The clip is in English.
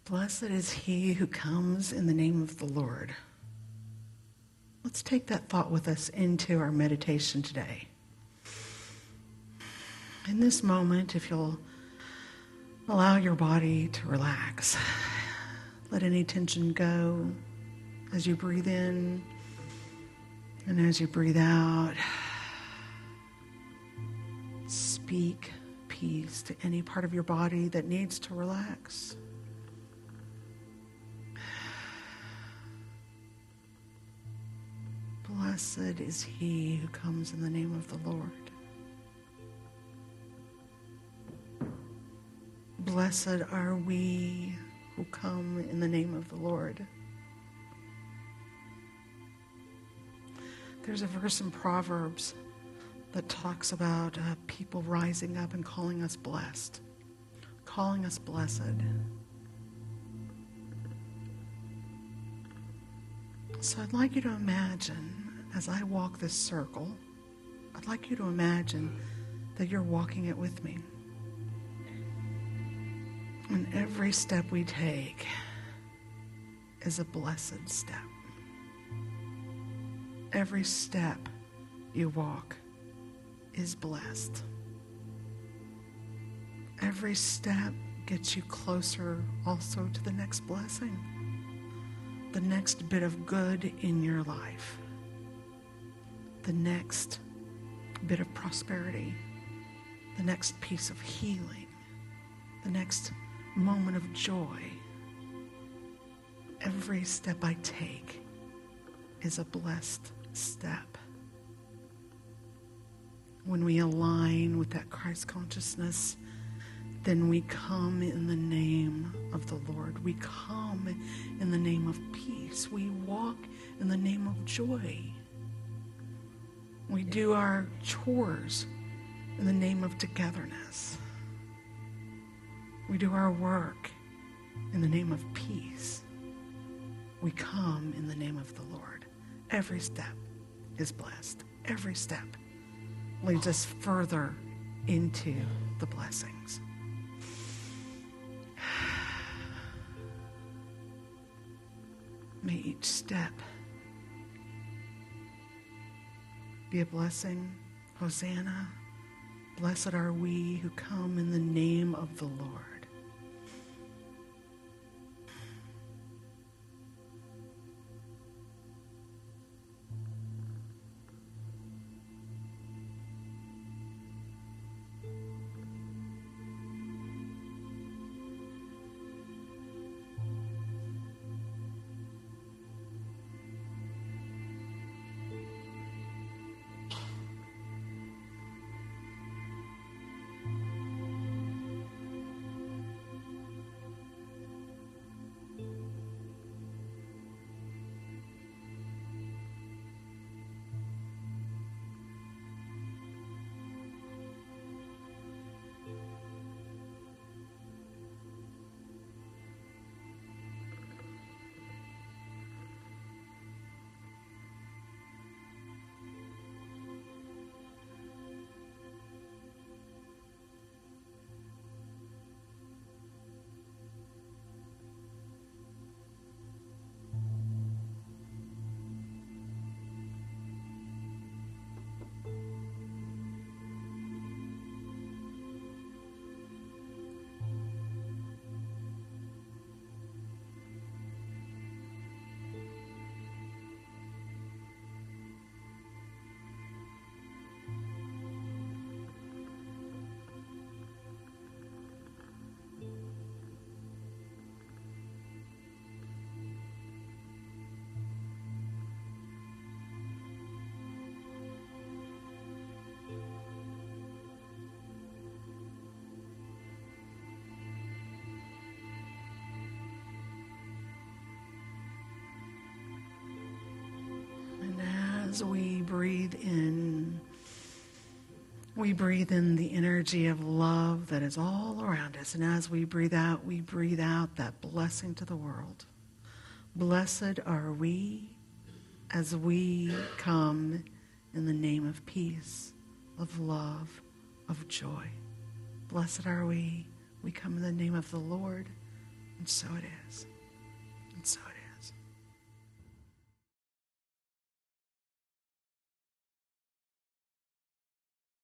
Blessed is he who comes in the name of the Lord. Let's take that thought with us into our meditation today. In this moment, if you'll allow your body to relax, let any tension go as you breathe in and as you breathe out. Speak peace to any part of your body that needs to relax. Blessed is he who comes in the name of the Lord. Blessed are we who come in the name of the Lord. There's a verse in Proverbs that talks about people rising up and calling us blessed, calling us blessed. So I'd like you to imagine, as I walk this circle, I'd like you to imagine that you're walking it with me. And every step we take is a blessed step. Every step you walk is blessed. Every step gets you closer also to the next blessing, the next bit of good in your life, the next bit of prosperity, the next piece of healing, the next moment of joy. Every step I take is a blessed step. When we align with that Christ consciousness, then we come in the name of the Lord. We come in the name of peace. We walk in the name of joy. We do our chores in the name of togetherness. We do our work in the name of peace. We come in the name of the Lord. Every step is blessed. Every step leads us further into the blessings. May each step be a blessing. Hosanna. Blessed are we who come in the name of the Lord. As we breathe in the energy of love that is all around us. And as we breathe out that blessing to the world. Blessed are we as we come in the name of peace, of love, of joy. Blessed are we come in the name of the Lord. And so it is.